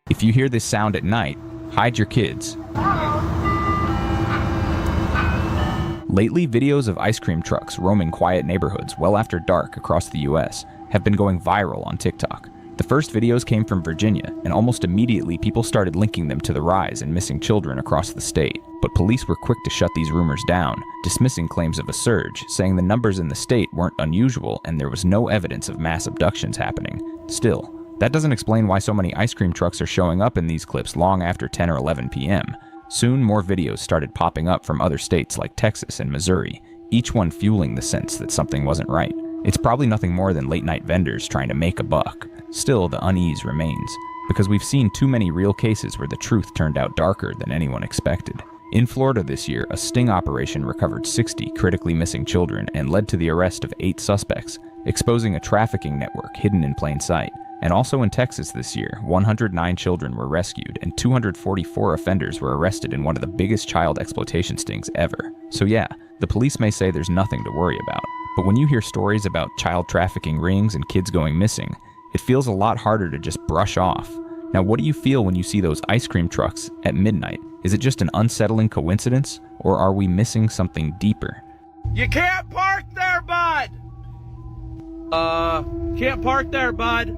If you hear this sound at night, hide your kids. Lately, videos of ice cream trucks roaming quiet neighborhoods well after dark across the US have been going viral on TikTok. The first videos came from Virginia, and almost immediately people started linking them to the rise in missing children across the state. But police were quick to shut these rumors down, dismissing claims of a surge, saying the numbers in the state weren't unusual and there was no evidence of mass abductions happening. Still, that doesn't explain why so many ice cream trucks are showing up in these clips long after 10 or 11 p.m. Soon, more videos started popping up from other states like Texas and Missouri, each one fueling the sense that something wasn't right. It's probably nothing more than late-night vendors trying to make a buck. Still, the unease remains, because we've seen too many real cases where the truth turned out darker than anyone expected. In Florida this year, a sting operation recovered 60 critically missing children and led to the arrest of 8 suspects, exposing a trafficking network hidden in plain sight. And also in Texas this year, 109 children were rescued and 244 offenders were arrested in one of the biggest child exploitation stings ever. So yeah, the police may say there's nothing to worry about, but when you hear stories about child trafficking rings and kids going missing, it feels a lot harder to just brush off. Now, what do you feel when you see those ice cream trucks at midnight? Is it just an unsettling coincidence, or are we missing something deeper? You can't park there, bud! Can't park there, bud.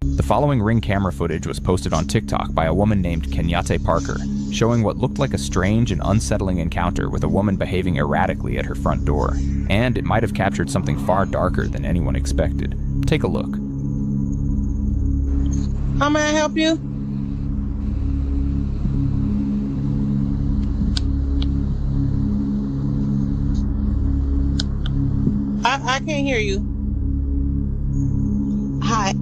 The following Ring camera footage was posted on TikTok by a woman named Kenyatte Parker, showing what looked like a strange and unsettling encounter with a woman behaving erratically at her front door. And it might have captured something far darker than anyone expected. Take a look. How may I help you? I can't hear you. Hi.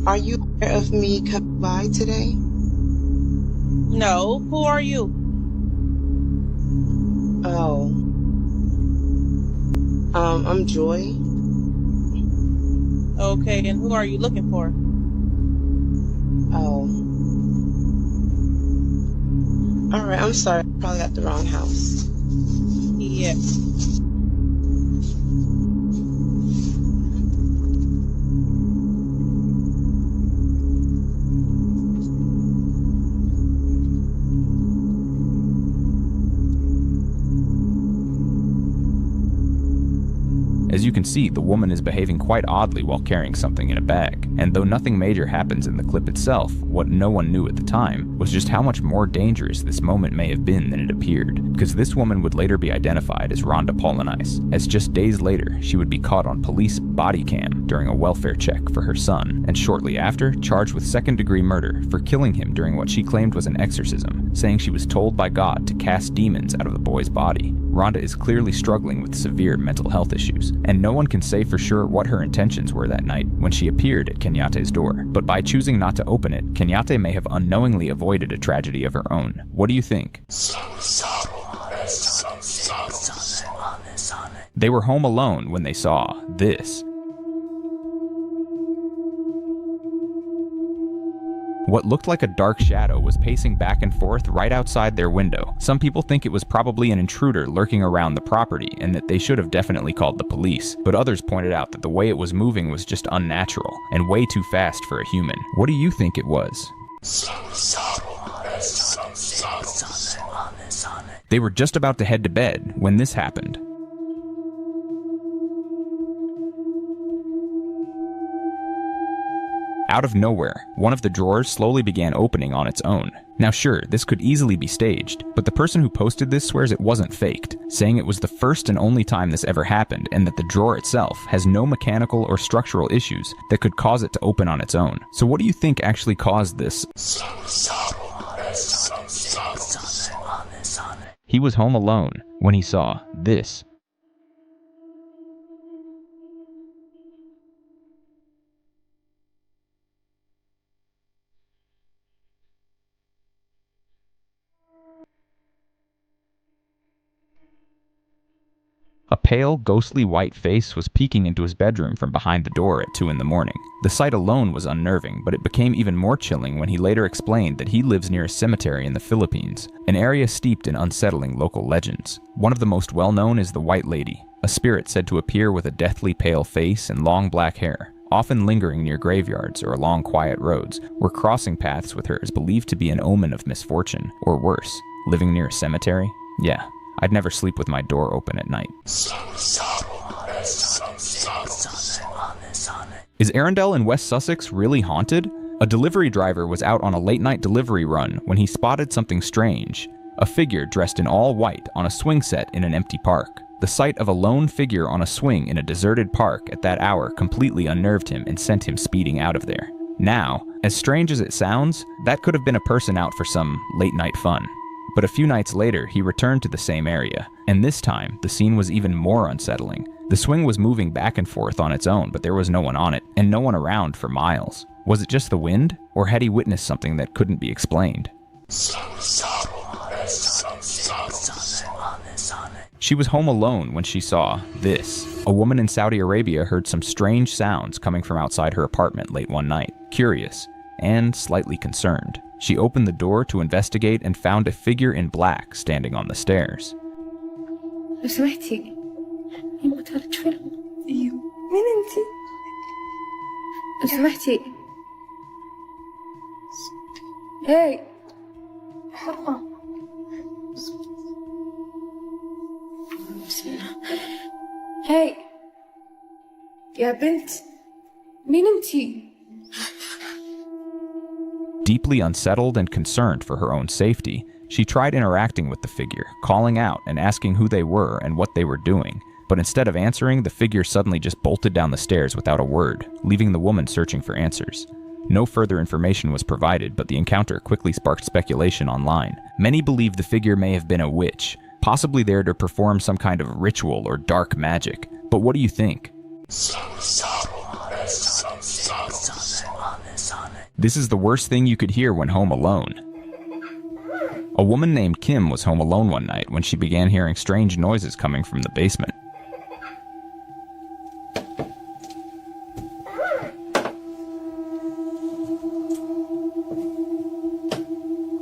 Are you aware of me coming by today? No. Who are you? Oh. I'm Joy. Okay, and who are you looking for? Oh. Alright, I'm sorry. I probably got the wrong house. Yeah. As you can see, the woman is behaving quite oddly while carrying something in a bag. And though nothing major happens in the clip itself, what no one knew at the time was just how much more dangerous this moment may have been than it appeared. Because this woman would later be identified as Rhonda Polonice, as just days later, she would be caught on police body cam during a welfare check for her son, and shortly after, charged with second-degree murder for killing him during what she claimed was an exorcism, saying she was told by God to cast demons out of the boy's body. Rhonda is clearly struggling with severe mental health issues, and no one can say for sure what her intentions were that night when she appeared at Kenyatte's door. But by choosing not to open it, Kenyatte may have unknowingly avoided a tragedy of her own. What do you think? They were home alone when they saw this. What looked like a dark shadow was pacing back and forth right outside their window. Some people think it was probably an intruder lurking around the property and that they should have definitely called the police, but others pointed out that the way it was moving was just unnatural and way too fast for a human. What do you think it was? They were just about to head to bed when this happened. Out of nowhere, one of the drawers slowly began opening on its own. Now sure, this could easily be staged, but the person who posted this swears it wasn't faked, saying it was the first and only time this ever happened and that the drawer itself has no mechanical or structural issues that could cause it to open on its own. So what do you think actually caused this? He was home alone when he saw this. A pale, ghostly white face was peeking into his bedroom from behind the door at 2 in the morning. The sight alone was unnerving, but it became even more chilling when he later explained that he lives near a cemetery in the Philippines, an area steeped in unsettling local legends. One of the most well-known is the White Lady, a spirit said to appear with a deathly pale face and long black hair, often lingering near graveyards or along quiet roads, where crossing paths with her is believed to be an omen of misfortune, or worse, living near a cemetery? Yeah. I'd never sleep with my door open at night. Is Arundel in West Sussex really haunted? A delivery driver was out on a late-night delivery run when he spotted something strange. A figure dressed in all white on a swing set in an empty park. The sight of a lone figure on a swing in a deserted park at that hour completely unnerved him and sent him speeding out of there. Now, as strange as it sounds, that could have been a person out for some late-night fun. But a few nights later, he returned to the same area, and this time, the scene was even more unsettling. The swing was moving back and forth on its own, but there was no one on it, and no one around for miles. Was it just the wind, or had he witnessed something that couldn't be explained? She was home alone when she saw this. A woman in Saudi Arabia heard some strange sounds coming from outside her apartment late one night. Curious, and slightly concerned, she opened the door to investigate and found a figure in black standing on the stairs. لو سمحتي يمكن تعرض شوي ايوه مين انتي؟ لو سمحتي هاي حرام بسم الله هاي يا بنت مين انتي؟ Deeply unsettled and concerned for her own safety, she tried interacting with the figure, calling out and asking who they were and what they were doing. But instead of answering, the figure suddenly just bolted down the stairs without a word, leaving the woman searching for answers. No further information was provided, but the encounter quickly sparked speculation online. Many believe the figure may have been a witch, possibly there to perform some kind of ritual or dark magic. But what do you think? This is the worst thing you could hear when home alone. A woman named Kim was home alone one night when she began hearing strange noises coming from the basement.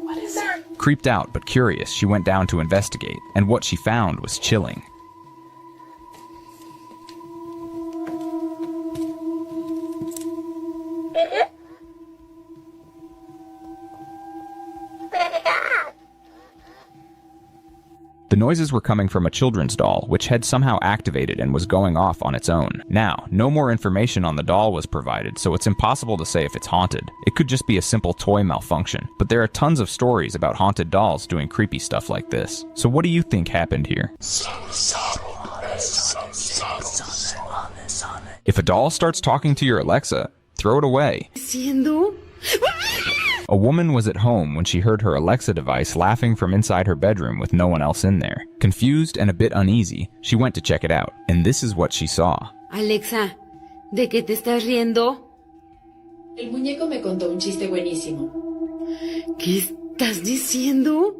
What is that? Creeped out but curious, she went down to investigate, and what she found was chilling. The noises were coming from a children's doll, which had somehow activated and was going off on its own. Now, no more information on the doll was provided, so it's impossible to say if it's haunted. It could just be a simple toy malfunction, but there are tons of stories about haunted dolls doing creepy stuff like this. So what do you think happened here? If a doll starts talking to your Alexa, throw it away. Siendo? A woman was at home when she heard her Alexa device laughing from inside her bedroom with no one else in there. Confused and a bit uneasy, she went to check it out, and this is what she saw. Alexa, ¿de qué te estás riendo? El muñeco me contó un chiste buenísimo. ¿Qué estás diciendo?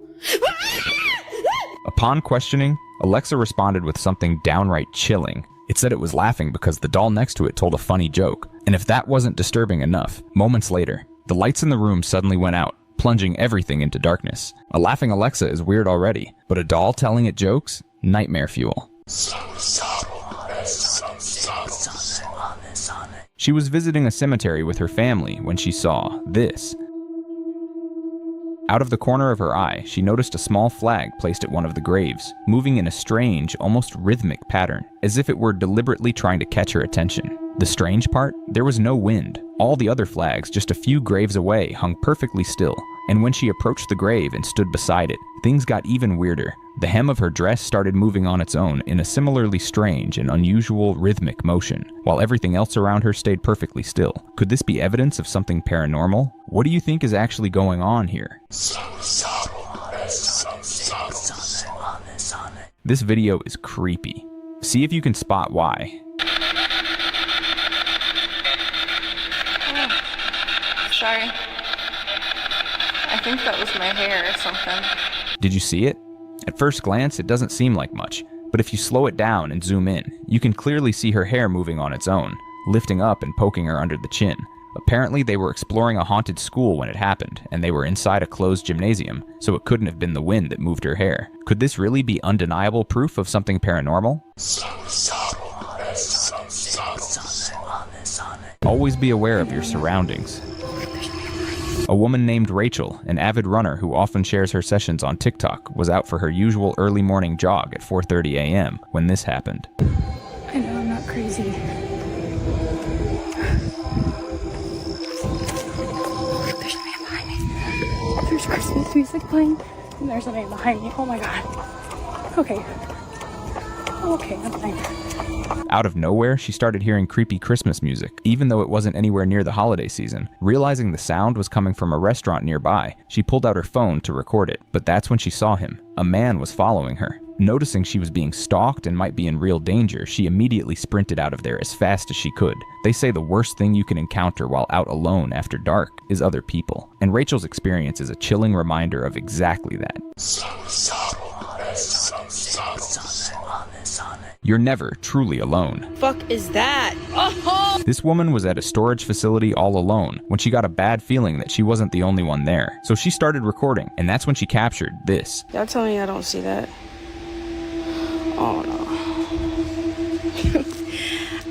Upon questioning, Alexa responded with something downright chilling. It said it was laughing because the doll next to it told a funny joke, and if that wasn't disturbing enough, moments later, the lights in the room suddenly went out, plunging everything into darkness. A laughing Alexa is weird already, but a doll telling it jokes? Nightmare fuel. She was visiting a cemetery with her family when she saw this. Out of the corner of her eye, she noticed a small flag placed at one of the graves, moving in a strange, almost rhythmic pattern, as if it were deliberately trying to catch her attention. The strange part? There was no wind. All the other flags, just a few graves away, hung perfectly still. And when she approached the grave and stood beside it, things got even weirder. The hem of her dress started moving on its own in a similarly strange and unusual rhythmic motion, while everything else around her stayed perfectly still. Could this be evidence of something paranormal? What do you think is actually going on here? This video is creepy. See if you can spot why. Sorry. I think that was my hair or something. Did you see it? At first glance, it doesn't seem like much, But if you slow it down and zoom in, you can clearly see her hair moving on its own, lifting up and poking her under the chin. Apparently, they were exploring a haunted school when it happened, and they were inside a closed gymnasium, so it couldn't have been the wind that moved her hair. Could this really be undeniable proof of something paranormal? Always be aware of your surroundings. A woman named Rachel, an avid runner who often shares her sessions on TikTok, was out for her usual early morning jog at 4:30 a.m. when this happened. I know I'm not crazy. There's a man behind me. There's Christmas music playing, and there's a man behind me. Oh my god. Okay. Okay, I'm fine. Out of nowhere, she started hearing creepy Christmas music, even though it wasn't anywhere near the holiday season. Realizing the sound was coming from a restaurant nearby, she pulled out her phone to record it, but that's when she saw him. A man was following her. Noticing she was being stalked and might be in real danger, she immediately sprinted out of there as fast as she could. They say the worst thing you can encounter while out alone after dark is other people, and Rachel's experience is a chilling reminder of exactly that. You're never truly alone. Fuck is that? Oh! This woman was at a storage facility all alone when she got a bad feeling that she wasn't the only one there. So she started recording, and that's when she captured this. Y'all tell me I don't see that. Oh no.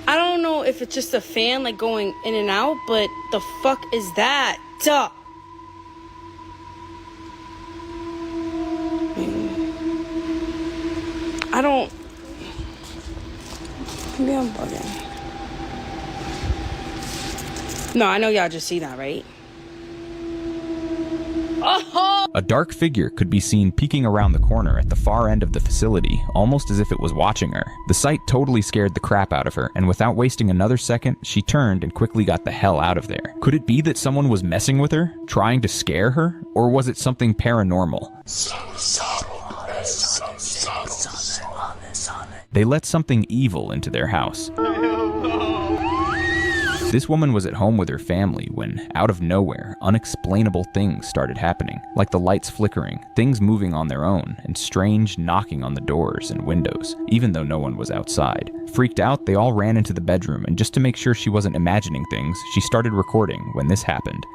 I don't know if it's just a fan like going in and out, but the fuck is that? Duh. I don't. Maybe I'm bugging. No, I know y'all just see that, right? Oh! A dark figure could be seen peeking around the corner at the far end of the facility, almost as if it was watching her. The sight totally scared the crap out of her, and without wasting another second, she turned and quickly got the hell out of there. Could it be that someone was messing with her, trying to scare her, or was it something paranormal? They let something evil into their house. This woman was at home with her family when, out of nowhere, unexplainable things started happening, like the lights flickering, things moving on their own, and strange knocking on the doors and windows, even though no one was outside. Freaked out, they all ran into the bedroom, and just to make sure she wasn't imagining things, she started recording when this happened.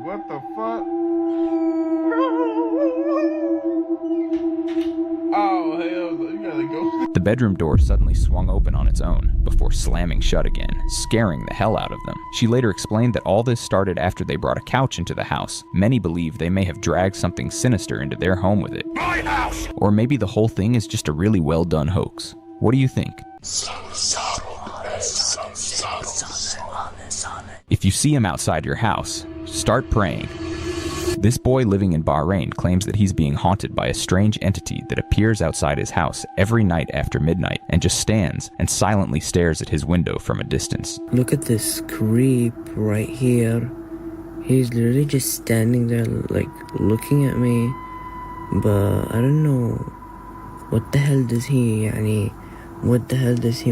What the fuck? Oh, hell no. You gotta go. The bedroom door suddenly swung open on its own, before slamming shut again, scaring the hell out of them. She later explained that all this started after they brought a couch into the house. Many believe they may have dragged something sinister into their home with it. My house! Or maybe the whole thing is just a really well done hoax. What do you think? If you see him outside your house, start praying. This boy living in Bahrain claims that he's being haunted by a strange entity that appears outside his house every night after midnight and just stands and silently stares at his window from a distance. Look at this creep right here. He's literally just standing there like looking at me, but I don't know what the hell does he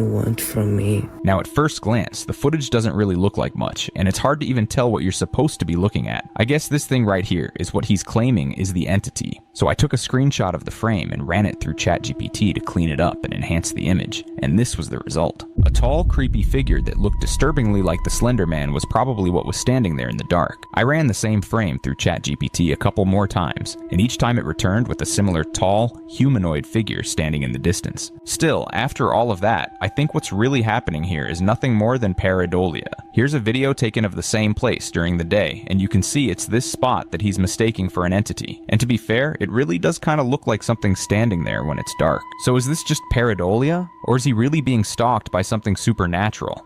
want from me? Now at first glance, the footage doesn't really look like much, and it's hard to even tell what you're supposed to be looking at. I guess this thing right here is what he's claiming is the entity. So I took a screenshot of the frame and ran it through ChatGPT to clean it up and enhance the image, and this was the result. A tall, creepy figure that looked disturbingly like the Slender Man was probably what was standing there in the dark. I ran the same frame through ChatGPT a couple more times, and each time it returned with a similar tall, humanoid figure standing in the distance. Still, after all of that, I think what's really happening here is nothing more than pareidolia. Here's a video taken of the same place during the day, and you can see it's this spot that he's mistaking for an entity. And to be fair, it really does kind of look like something standing there when it's dark. So is this just pareidolia? Or is he really being stalked by something supernatural?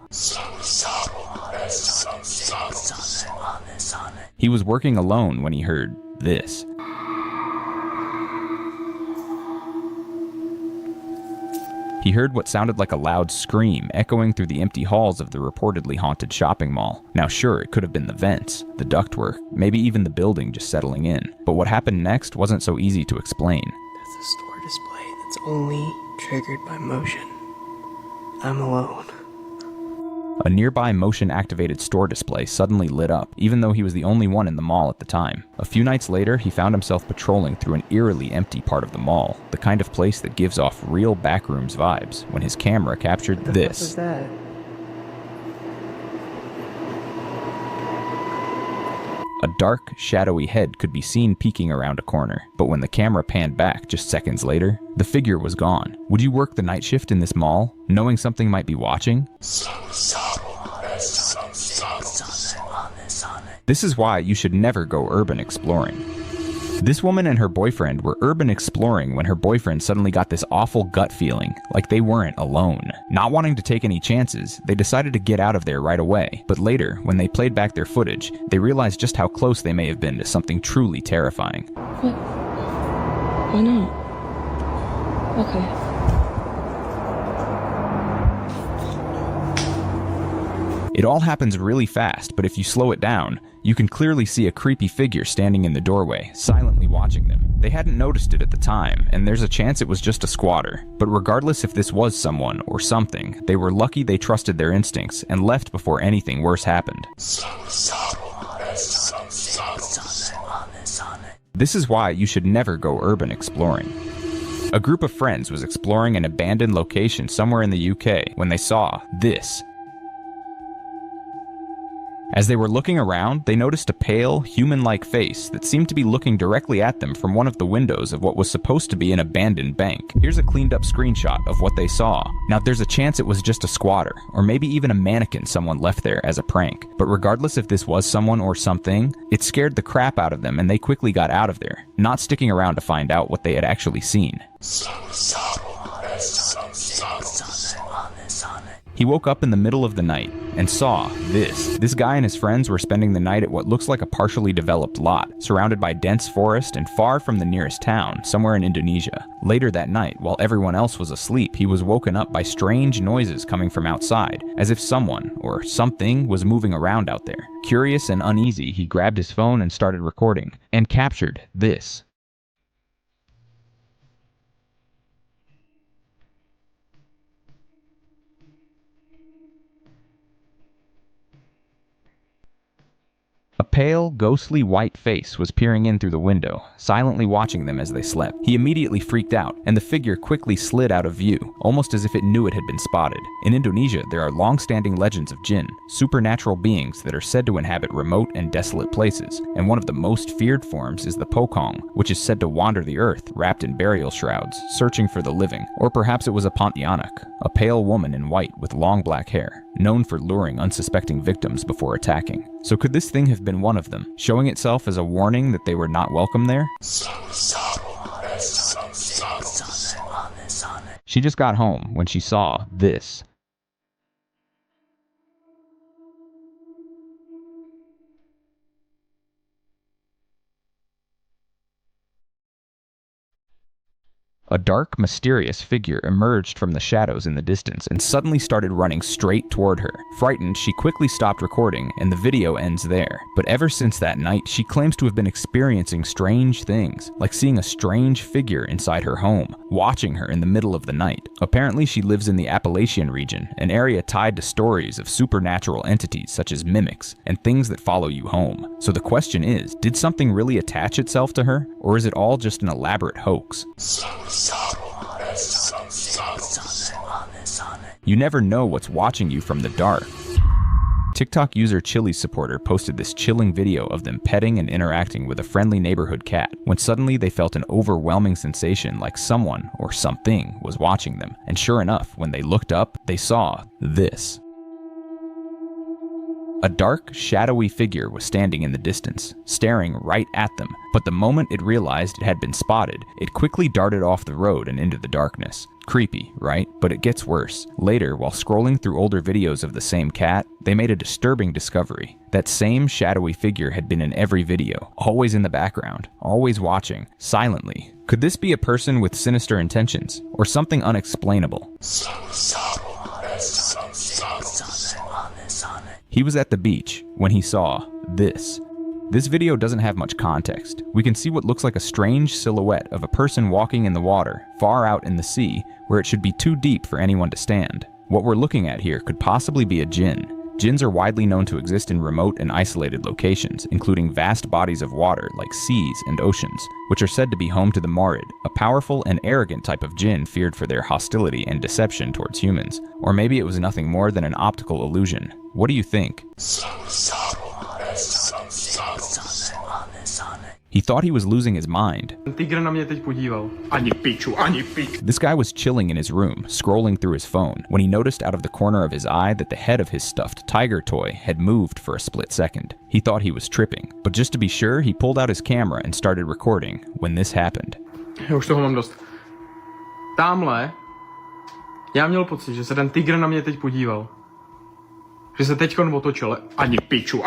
He was working alone when he heard this. He heard what sounded like a loud scream echoing through the empty halls of the reportedly haunted shopping mall. Now sure, it could have been the vents, the ductwork, maybe even the building just settling in. But what happened next wasn't so easy to explain. That's a store display that's only triggered by motion. I'm alone. A nearby motion-activated store display suddenly lit up, even though he was the only one in the mall at the time. A few nights later, he found himself patrolling through an eerily empty part of the mall, the kind of place that gives off real backrooms vibes, when his camera captured this. What was that? A dark, shadowy head could be seen peeking around a corner, but when the camera panned back just seconds later, the figure was gone. Would you work the night shift in this mall, knowing something might be watching? This is why you should never go urban exploring. This woman and her boyfriend were urban exploring when her boyfriend suddenly got this awful gut feeling, like they weren't alone. Not wanting to take any chances, they decided to get out of there right away, but later, when they played back their footage, they realized just how close they may have been to something truly terrifying. What? Why not? Okay. It all happens really fast, but if you slow it down, you can clearly see a creepy figure standing in the doorway, silently watching them. They hadn't noticed it at the time, and there's a chance it was just a squatter. But regardless if this was someone or something, they were lucky they trusted their instincts and left before anything worse happened. This is why you should never go urban exploring. A group of friends was exploring an abandoned location somewhere in the UK when they saw this. As they were looking around, they noticed a pale, human-like face that seemed to be looking directly at them from one of the windows of what was supposed to be an abandoned bank. Here's a cleaned-up screenshot of what they saw. Now, there's a chance it was just a squatter, or maybe even a mannequin someone left there as a prank. But regardless if this was someone or something, it scared the crap out of them and they quickly got out of there, not sticking around to find out what they had actually seen. He woke up in the middle of the night and saw this. This guy and his friends were spending the night at what looks like a partially developed lot, surrounded by dense forest and far from the nearest town, somewhere in Indonesia. Later that night, while everyone else was asleep, he was woken up by strange noises coming from outside, as if someone or something was moving around out there. Curious and uneasy, he grabbed his phone and started recording, and captured this. A pale, ghostly white face was peering in through the window, silently watching them as they slept. He immediately freaked out, and the figure quickly slid out of view, almost as if it knew it had been spotted. In Indonesia, there are long-standing legends of jinn, supernatural beings that are said to inhabit remote and desolate places, and one of the most feared forms is the pocong, which is said to wander the earth, wrapped in burial shrouds, searching for the living. Or perhaps it was a pontianak, a pale woman in white with long black hair, known for luring unsuspecting victims before attacking. So could this thing have been one of them, showing itself as a warning that they were not welcome there? She just got home when she saw this. A dark, mysterious figure emerged from the shadows in the distance and suddenly started running straight toward her. Frightened, she quickly stopped recording, and the video ends there. But ever since that night, she claims to have been experiencing strange things, like seeing a strange figure inside her home, watching her in the middle of the night. Apparently, she lives in the Appalachian region, an area tied to stories of supernatural entities such as mimics, and things that follow you home. So the question is, did something really attach itself to her, or is it all just an elaborate hoax? You never know what's watching you from the dark. TikTok user Chili's supporter posted this chilling video of them petting and interacting with a friendly neighborhood cat, when suddenly they felt an overwhelming sensation like someone or something was watching them. And sure enough, when they looked up, they saw this. A dark, shadowy figure was standing in the distance, staring right at them, but the moment it realized it had been spotted, it quickly darted off the road and into the darkness. Creepy, right? But it gets worse. Later, while scrolling through older videos of the same cat, they made a disturbing discovery. That same shadowy figure had been in every video, always in the background, always watching, silently. Could this be a person with sinister intentions, or something unexplainable? He was at the beach when he saw this. This video doesn't have much context. We can see what looks like a strange silhouette of a person walking in the water, far out in the sea, where it should be too deep for anyone to stand. What we're looking at here could possibly be a djinn. Djinns are widely known to exist in remote and isolated locations, including vast bodies of water like seas and oceans, which are said to be home to the Marid, a powerful and arrogant type of djinn feared for their hostility and deception towards humans. Or maybe it was nothing more than an optical illusion. What do you think? He thought he was losing his mind. This guy was chilling in his room, scrolling through his phone, when he noticed out of the corner of his eye that the head of his stuffed tiger toy had moved for a split second. He thought he was tripping, but just to be sure, he pulled out his camera and started recording when this happened. Už toho mám dost. Támhle, já měl pocit, že se ten tygr na mě teď podíval. Že se teďkon otočil. Ani piču.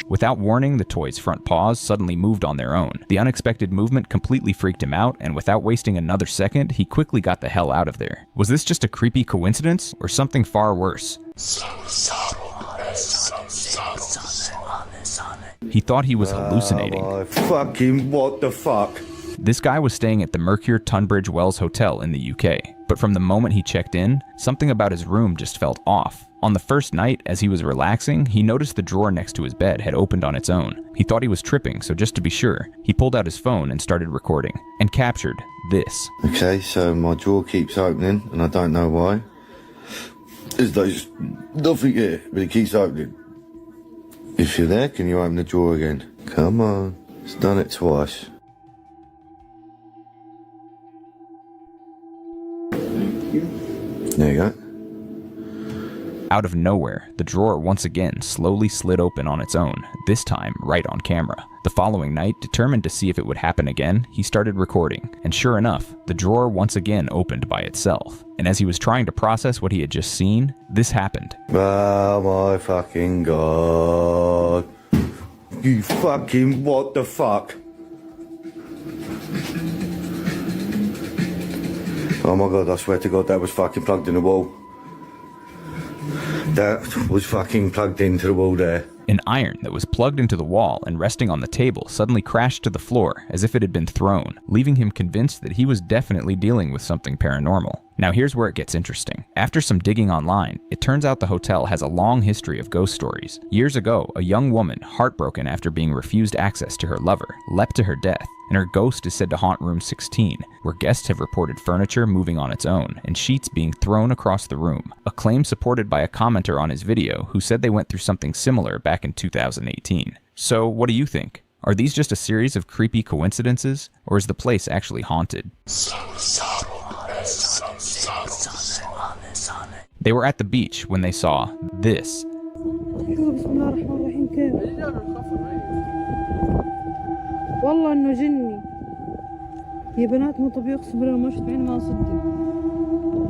Without warning, the toy's front paws suddenly moved on their own. The unexpected movement completely freaked him out, and without wasting another second, he quickly got the hell out of there. Was this just a creepy coincidence, or something far worse? He thought he was hallucinating. What the fuck? This guy was staying at the Mercure Tunbridge Wells Hotel in the UK, but from the moment he checked in, something about his room just felt off. On the first night, as he was relaxing, he noticed the drawer next to his bed had opened on its own. He thought he was tripping, so just to be sure, he pulled out his phone and started recording, and captured this. Okay, so my drawer keeps opening, and I don't know why. There's nothing here, but it keeps opening. If you're there, can you open the drawer again? Come on, it's done it twice. There you go. Out of nowhere, the drawer once again slowly slid open on its own, this time right on camera. The following night, determined to see if it would happen again, he started recording, and sure enough, the drawer once again opened by itself. And as he was trying to process what he had just seen, this happened. Oh my fucking god. You fucking what the fuck? Oh my god, I swear to god that was fucking plugged in the wall. That was fucking plugged into the wall there. An iron that was plugged into the wall and resting on the table suddenly crashed to the floor as if it had been thrown, leaving him convinced that he was definitely dealing with something paranormal. Now here's where it gets interesting. After some digging online, it turns out the hotel has a long history of ghost stories. Years ago, a young woman, heartbroken after being refused access to her lover, leapt to her death, and her ghost is said to haunt room 16, where guests have reported furniture moving on its own and sheets being thrown across the room, a claim supported by a commenter on his video who said they went through something similar back in 2018. So what do you think? Are these just a series of creepy coincidences, or is the place actually haunted? They were at the beach when they saw this. والله انه جني يا بنات مو طبيعي اقسم بالله ما شفت بعيني ما اصدق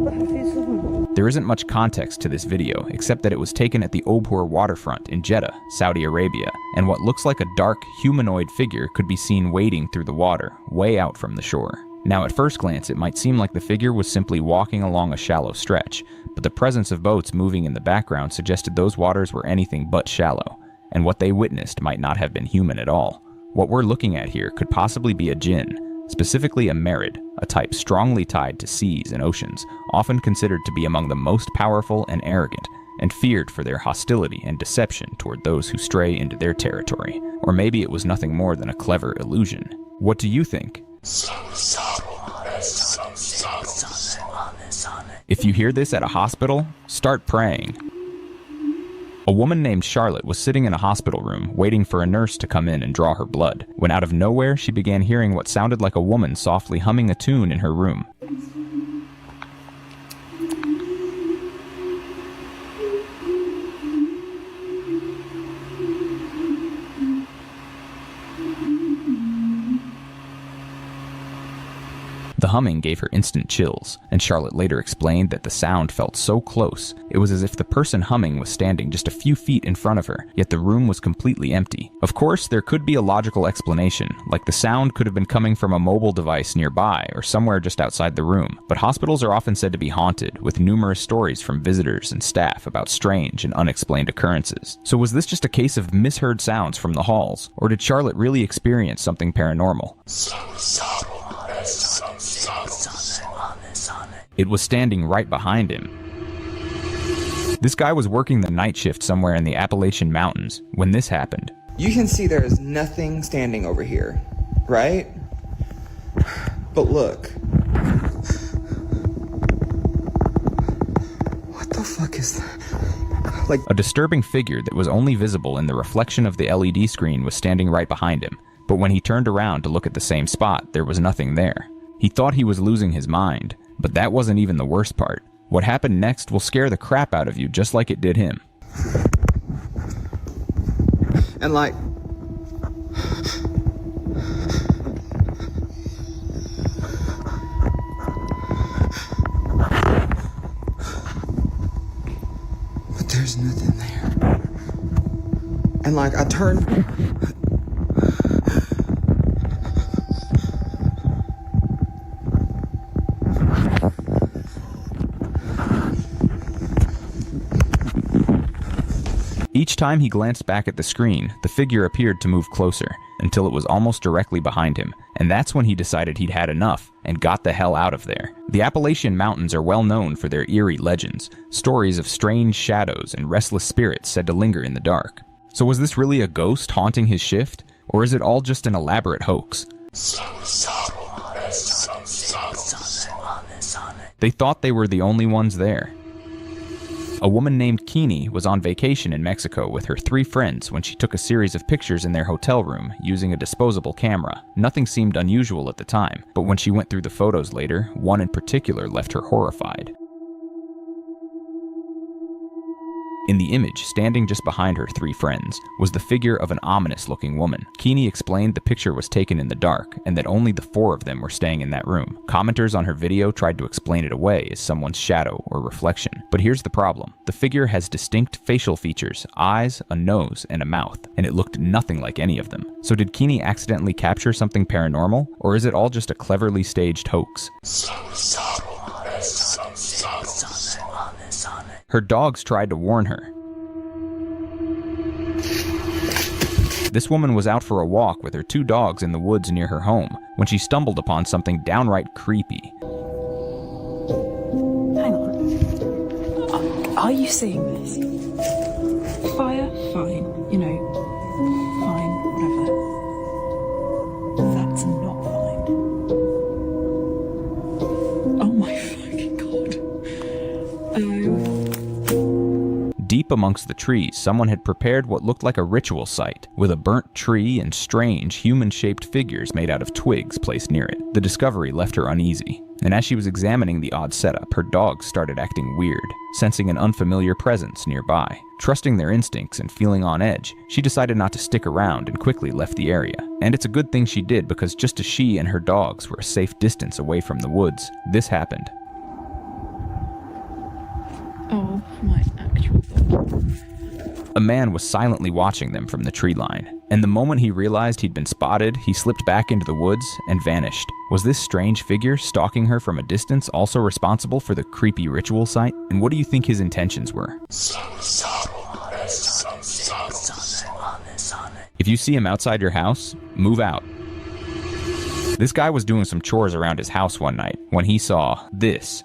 البحر فيه سفن. There isn't much context to this video except that it was taken at the Obhur waterfront in Jeddah, Saudi Arabia, and what looks like a dark humanoid figure could be seen wading through the water, way out from the shore. Now at first glance it might seem like the figure was simply walking along a shallow stretch, but the presence of boats moving in the background suggested those waters were anything but shallow, and what they witnessed might not have been human at all. What we're looking at here could possibly be a djinn, specifically a marid, a type strongly tied to seas and oceans, often considered to be among the most powerful and arrogant, and feared for their hostility and deception toward those who stray into their territory. Or maybe it was nothing more than a clever illusion. What do you think? If you hear this at a hospital, start praying. A woman named Charlotte was sitting in a hospital room waiting for a nurse to come in and draw her blood, when out of nowhere she began hearing what sounded like a woman softly humming a tune in her room. The humming gave her instant chills, and Charlotte later explained that the sound felt so close, it was as if the person humming was standing just a few feet in front of her, yet the room was completely empty. Of course, there could be a logical explanation, like the sound could have been coming from a mobile device nearby or somewhere just outside the room, but hospitals are often said to be haunted, with numerous stories from visitors and staff about strange and unexplained occurrences. So was this just a case of misheard sounds from the halls, or did Charlotte really experience something paranormal? It was standing right behind him. This guy was working the night shift somewhere in the Appalachian Mountains when this happened. You can see there is nothing standing over here, right? But look. What the fuck is that? Like, a disturbing figure that was only visible in the reflection of the LED screen was standing right behind him, but when he turned around to look at the same spot, there was nothing there. He thought he was losing his mind, but that wasn't even the worst part. What happened next will scare the crap out of you just like it did him. and like, but there's nothing there. And like, I turned. Each time he glanced back at the screen, the figure appeared to move closer, until it was almost directly behind him, and that's when he decided he'd had enough and got the hell out of there. The Appalachian Mountains are well known for their eerie legends, stories of strange shadows and restless spirits said to linger in the dark. So was this really a ghost haunting his shift, or is it all just an elaborate hoax? They thought they were the only ones there. A woman named Keeney was on vacation in Mexico with her 3 friends when she took a series of pictures in their hotel room using a disposable camera. Nothing seemed unusual at the time, but when she went through the photos later, one in particular left her horrified. In the image, standing just behind her 3 friends, was the figure of an ominous-looking woman. Keeney explained the picture was taken in the dark, and that only the 4 of them were staying in that room. Commenters on her video tried to explain it away as someone's shadow or reflection. But here's the problem. The figure has distinct facial features, eyes, a nose, and a mouth, and it looked nothing like any of them. So did Keeney accidentally capture something paranormal, or is it all just a cleverly staged hoax? Her dogs tried to warn her. This woman was out for a walk with her 2 dogs in the woods near her home when she stumbled upon something downright creepy. Hang on. Are you seeing this? Fire, fine. You know, fine, whatever. That's not fine. Oh my fucking god. Deep amongst the trees, someone had prepared what looked like a ritual site, with a burnt tree and strange, human-shaped figures made out of twigs placed near it. The discovery left her uneasy, and as she was examining the odd setup, her dogs started acting weird, sensing an unfamiliar presence nearby. Trusting their instincts and feeling on edge, she decided not to stick around and quickly left the area. And it's a good thing she did, because just as she and her dogs were a safe distance away from the woods, this happened. Oh my actual god. A man was silently watching them from the tree line, and the moment he realized he'd been spotted, he slipped back into the woods and vanished. Was this strange figure stalking her from a distance also responsible for the creepy ritual site? And what do you think his intentions were? If you see him outside your house, move out. This guy was doing some chores around his house one night when he saw this.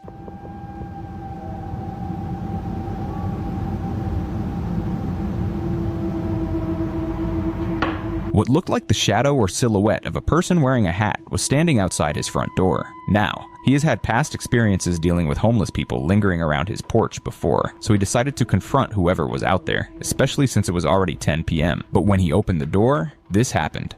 What looked like the shadow or silhouette of a person wearing a hat was standing outside his front door. Now, he has had past experiences dealing with homeless people lingering around his porch before, so he decided to confront whoever was out there, especially since it was already 10 p.m. But when he opened the door, this happened.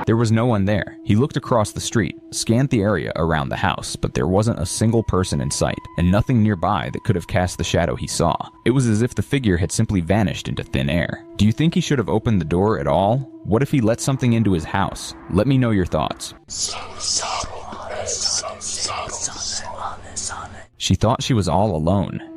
There was no one there. He looked across the street, scanned the area around the house, but there wasn't a single person in sight, and nothing nearby that could have cast the shadow he saw. It was as if the figure had simply vanished into thin air. Do you think he should have opened the door at all? What if he let something into his house? Let me know your thoughts. She thought she was all alone.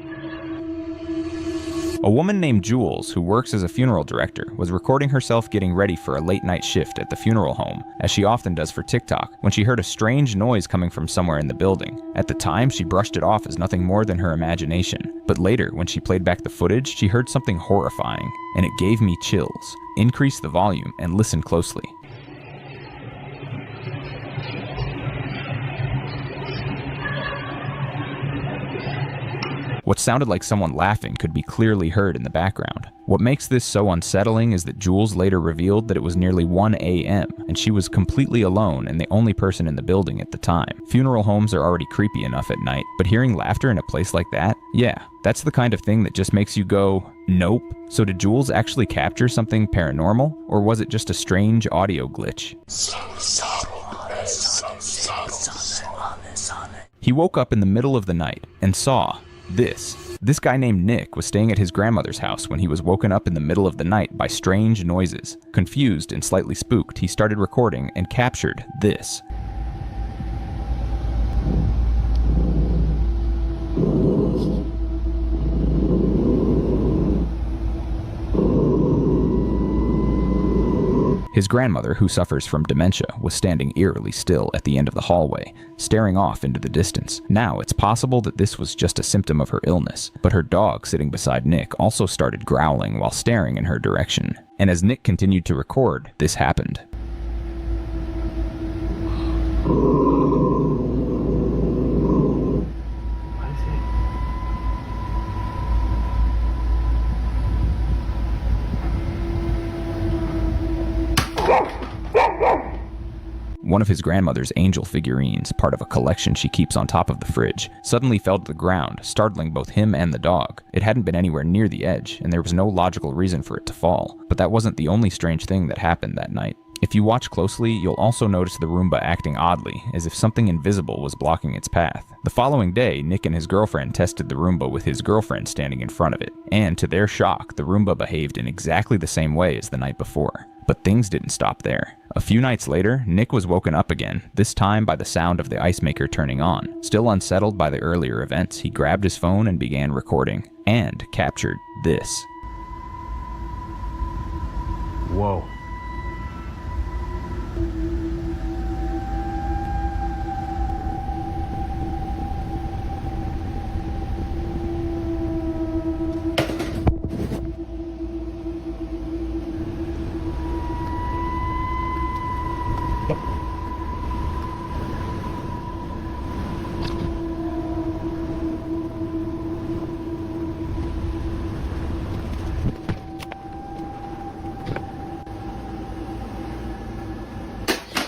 A woman named Jules, who works as a funeral director, was recording herself getting ready for a late-night shift at the funeral home, as she often does for TikTok, when she heard a strange noise coming from somewhere in the building. At the time, she brushed it off as nothing more than her imagination. But later, when she played back the footage, she heard something horrifying, and it gave me chills. Increase the volume and listen closely. What sounded like someone laughing could be clearly heard in the background. What makes this so unsettling is that Jules later revealed that it was nearly 1 a.m. and she was completely alone and the only person in the building at the time. Funeral homes are already creepy enough at night, but hearing laughter in a place like that? Yeah, that's the kind of thing that just makes you go, nope. So did Jules actually capture something paranormal, or was it just a strange audio glitch? He woke up in the middle of the night and saw this. This guy named Nick was staying at his grandmother's house when he was woken up in the middle of the night by strange noises. Confused and slightly spooked, he started recording and captured this. His grandmother, who suffers from dementia, was standing eerily still at the end of the hallway, staring off into the distance. Now, it's possible that this was just a symptom of her illness, but her dog sitting beside Nick also started growling while staring in her direction. And as Nick continued to record, this happened. One of his grandmother's angel figurines, part of a collection she keeps on top of the fridge, suddenly fell to the ground, startling both him and the dog. It hadn't been anywhere near the edge, and there was no logical reason for it to fall. But that wasn't the only strange thing that happened that night. If you watch closely, you'll also notice the Roomba acting oddly, as if something invisible was blocking its path. The following day, Nick and his girlfriend tested the Roomba with his girlfriend standing in front of it, and to their shock, the Roomba behaved in exactly the same way as the night before. But things didn't stop there. A few nights later, Nick was woken up again, this time by the sound of the ice maker turning on. Still unsettled by the earlier events, he grabbed his phone and began recording, and captured this. Whoa.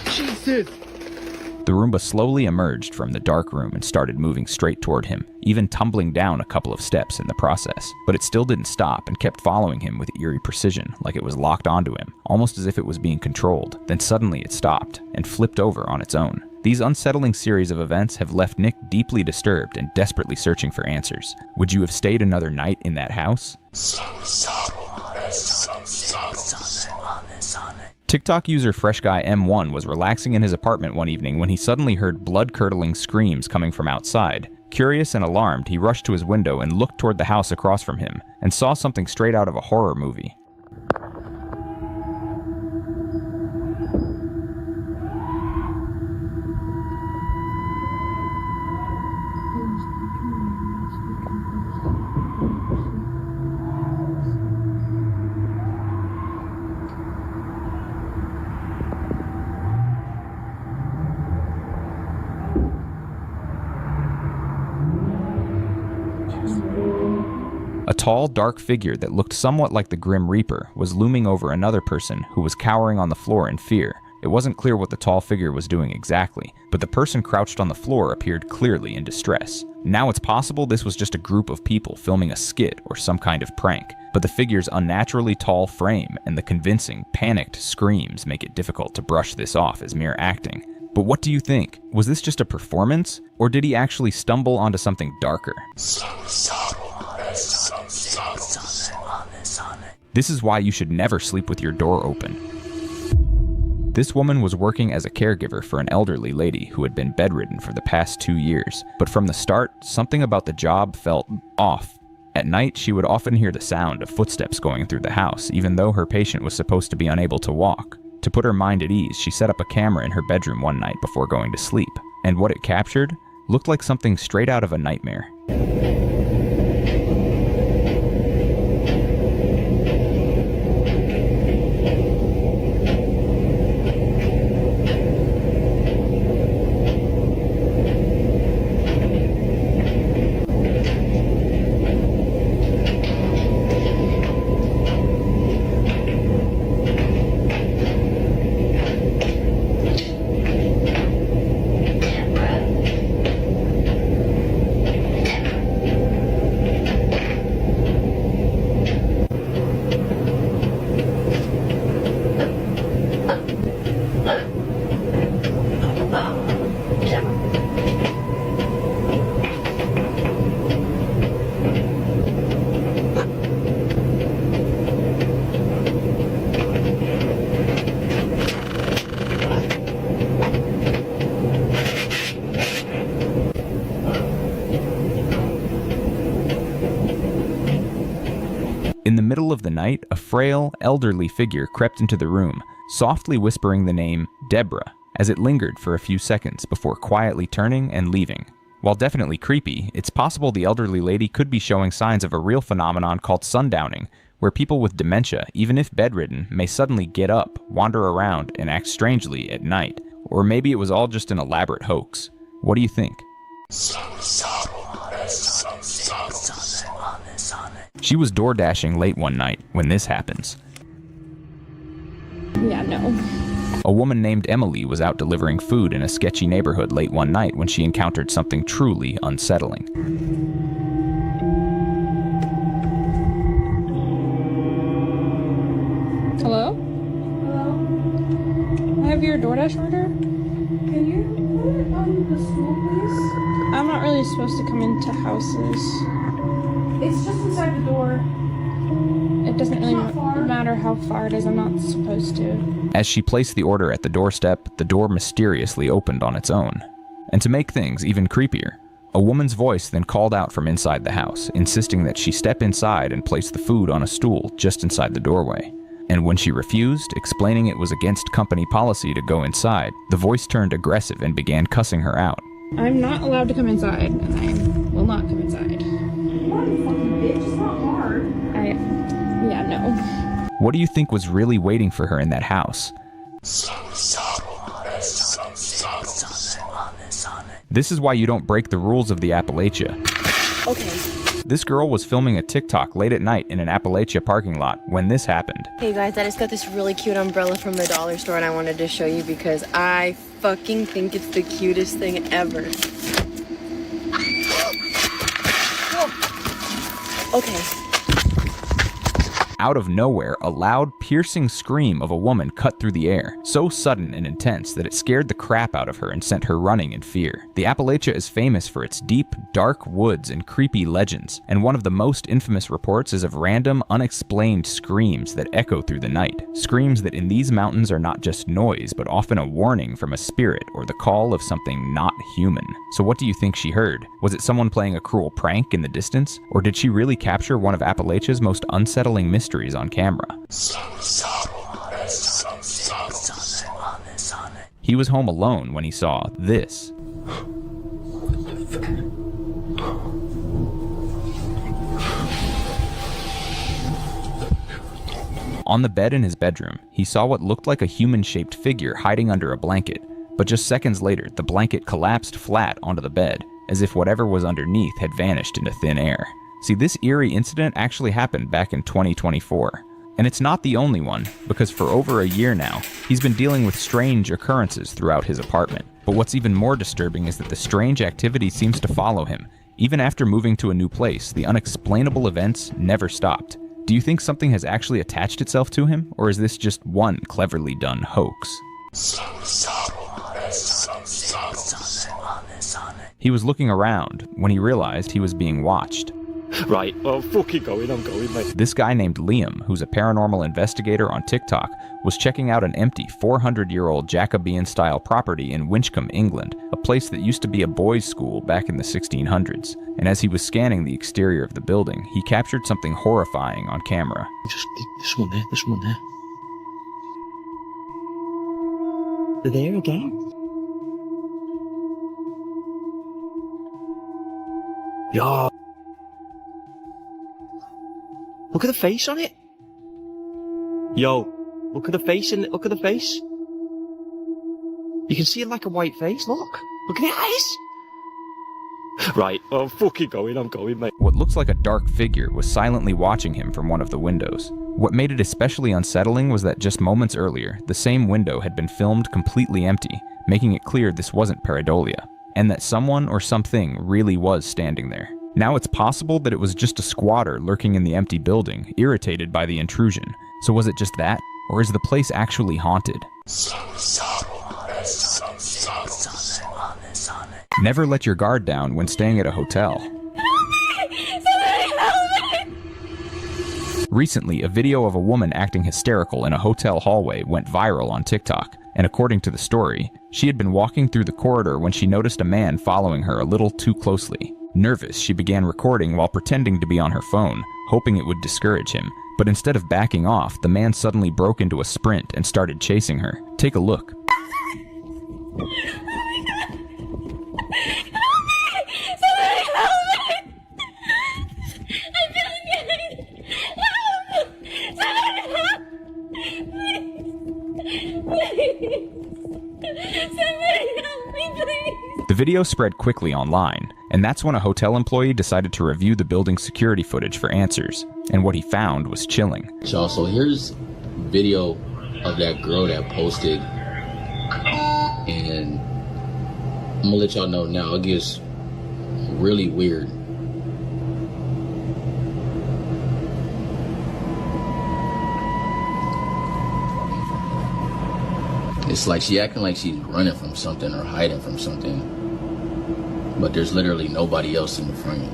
Jesus! The Roomba slowly emerged from the dark room and started moving straight toward him, even tumbling down a couple of steps in the process. But it still didn't stop and kept following him with eerie precision, like it was locked onto him, almost as if it was being controlled. Then suddenly it stopped and flipped over on its own. These unsettling series of events have left Nick deeply disturbed and desperately searching for answers. Would you have stayed another night in that house? TikTok user FreshGuyM1 was relaxing in his apartment one evening when he suddenly heard blood-curdling screams coming from outside. Curious and alarmed, he rushed to his window and looked toward the house across from him, and saw something straight out of a horror movie. A tall, dark figure that looked somewhat like the Grim Reaper was looming over another person who was cowering on the floor in fear. It wasn't clear what the tall figure was doing exactly, but the person crouched on the floor appeared clearly in distress. Now it's possible this was just a group of people filming a skit or some kind of prank, but the figure's unnaturally tall frame and the convincing, panicked screams make it difficult to brush this off as mere acting. But what do you think? Was this just a performance, or did he actually stumble onto something darker? This is why you should never sleep with your door open. This woman was working as a caregiver for an elderly lady who had been bedridden for the past 2 years, but from the start, something about the job felt off. At night, she would often hear the sound of footsteps going through the house, even though her patient was supposed to be unable to walk. To put her mind at ease, she set up a camera in her bedroom one night before going to sleep, and what it captured looked like something straight out of a nightmare. night, a frail, elderly figure crept into the room, softly whispering the name Deborah, as it lingered for a few seconds before quietly turning and leaving. While definitely creepy, it's possible the elderly lady could be showing signs of a real phenomenon called sundowning, where people with dementia, even if bedridden, may suddenly get up, wander around, and act strangely at night. Or maybe it was all just an elaborate hoax. What do you think? She was door dashing late one night when this happens. Yeah, no. A woman named Emily was out delivering food in a sketchy neighborhood late one night when she encountered something truly unsettling. Hello? Hello? I have your DoorDash order. Can you put it on the stool, please? I'm not really supposed to come into houses. It's just inside the door. It doesn't really matter how far it is. I'm not supposed to. As she placed the order at the doorstep, the door mysteriously opened on its own. And to make things even creepier, a woman's voice then called out from inside the house, insisting that she step inside and place the food on a stool just inside the doorway. And when she refused, explaining it was against company policy to go inside, the voice turned aggressive and began cussing her out. I'm not allowed to come inside, and I will not come inside. What, you fucking bitch? It's not hard. Yeah, no. What do you think was really waiting for her in that house? This is why you don't break the rules of the Appalachia. Okay. This girl was filming a TikTok late at night in an Appalachia parking lot when this happened. Hey guys, I just got this really cute umbrella from the dollar store and I wanted to show you because I fucking think it's the cutest thing ever. Okay. Out of nowhere, a loud, piercing scream of a woman cut through the air, so sudden and intense that it scared the crap out of her and sent her running in fear. The Appalachia is famous for its deep, dark woods and creepy legends, and one of the most infamous reports is of random, unexplained screams that echo through the night. Screams that in these mountains are not just noise, but often a warning from a spirit or the call of something not human. So what do you think she heard? Was it someone playing a cruel prank in the distance? Or did she really capture one of Appalachia's most unsettling mysteries on camera? He was home alone when he saw this. On the bed in his bedroom, he saw what looked like a human-shaped figure hiding under a blanket, but just seconds later, the blanket collapsed flat onto the bed, as if whatever was underneath had vanished into thin air. See, this eerie incident actually happened back in 2024. And it's not the only one, because for over a year now, he's been dealing with strange occurrences throughout his apartment. But what's even more disturbing is that the strange activity seems to follow him. Even after moving to a new place, the unexplainable events never stopped. Do you think something has actually attached itself to him, or is this just one cleverly done hoax? He was looking around when he realized he was being watched. Right, well, fucking going, I'm going, mate. This guy named Liam, who's a paranormal investigator on TikTok, was checking out an empty 400-year-old Jacobean-style property in Winchcombe, England, a place that used to be a boys' school back in the 1600s. And as he was scanning the exterior of the building, he captured something horrifying on camera. Just this one there, this one there. They're there again? Yeah. Look at the face on it. Yo, look at the face and look at the face. You can see like a white face, look. Look at the eyes. Right, well, I'm fucking going, I'm going, mate. What looks like a dark figure was silently watching him from one of the windows. What made it especially unsettling was that just moments earlier, the same window had been filmed completely empty, making it clear this wasn't pareidolia, and that someone or something really was standing there. Now it's possible that it was just a squatter lurking in the empty building, irritated by the intrusion. So was it just that? Or is the place actually haunted? Never let your guard down when staying at a hotel. Recently, a video of a woman acting hysterical in a hotel hallway went viral on TikTok, and according to the story, she had been walking through the corridor when she noticed a man following her a little too closely. Nervous, she began recording while pretending to be on her phone, hoping it would discourage him, But instead of backing off, the man suddenly broke into a sprint and started chasing her. Take a look. The video spread quickly online, and that's when a hotel employee decided to review the building's security footage for answers, and what he found was chilling. Y'all, so here's video of that girl that posted, and I'm gonna let y'all know now, it gets really weird. It's like she acting like she's running from something or hiding from something, but there's literally nobody else in the frame.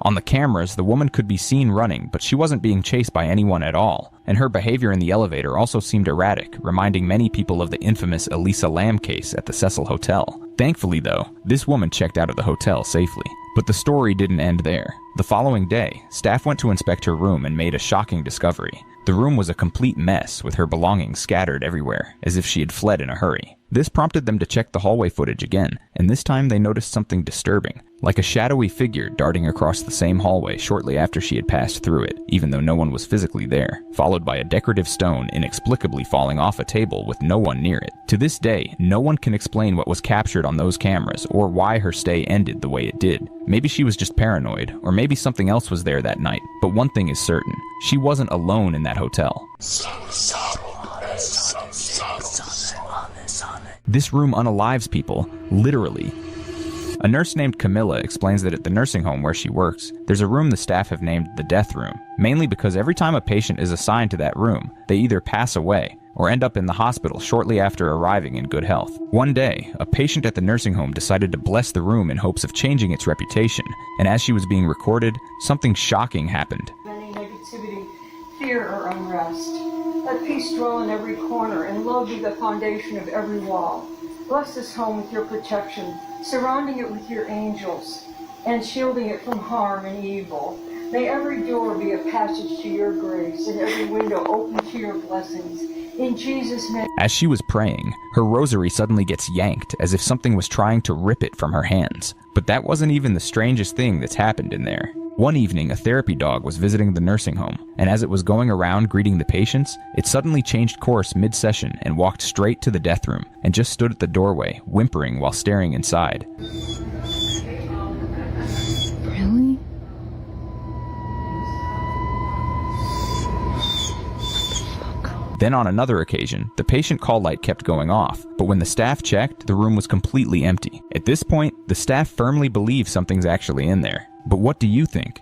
On the cameras, the woman could be seen running, but she wasn't being chased by anyone at all, and her behavior in the elevator also seemed erratic, reminding many people of the infamous Elisa Lam case at the Cecil Hotel. Thankfully, though, this woman checked out of the hotel safely. But the story didn't end there. The following day, staff went to inspect her room and made a shocking discovery. The room was a complete mess, with her belongings scattered everywhere, as if she had fled in a hurry. This prompted them to check the hallway footage again, and this time they noticed something disturbing, like a shadowy figure darting across the same hallway shortly after she had passed through it, even though no one was physically there, followed by a decorative stone inexplicably falling off a table with no one near it. To this day, no one can explain what was captured on those cameras or why her stay ended the way it did. Maybe she was just paranoid, or maybe something else was there that night, but one thing is certain, she wasn't alone in that hotel. This room unalives people, literally. A nurse named Camilla explains that at the nursing home where she works, there's a room the staff have named the death room, mainly because every time a patient is assigned to that room, they either pass away or end up in the hospital shortly after arriving in good health. One day, a patient at the nursing home decided to bless the room in hopes of changing its reputation, and as she was being recorded, something shocking happened. Any negativity, fear, or unrest. Let peace dwell in every corner, and love be the foundation of every wall. Bless this home with your protection, surrounding it with your angels, and shielding it from harm and evil. May every door be a passage to your grace, and every window open to your blessings. In Jesus' name. As she was praying, her rosary suddenly gets yanked as if something was trying to rip it from her hands. But that wasn't even the strangest thing that's happened in there. One evening, a therapy dog was visiting the nursing home, and as it was going around greeting the patients, it suddenly changed course mid-session and walked straight to the death room, and just stood at the doorway, whimpering while staring inside. Really? Then on another occasion, the patient call light kept going off, but when the staff checked, the room was completely empty. At this point, the staff firmly believe something's actually in there. But what do you think?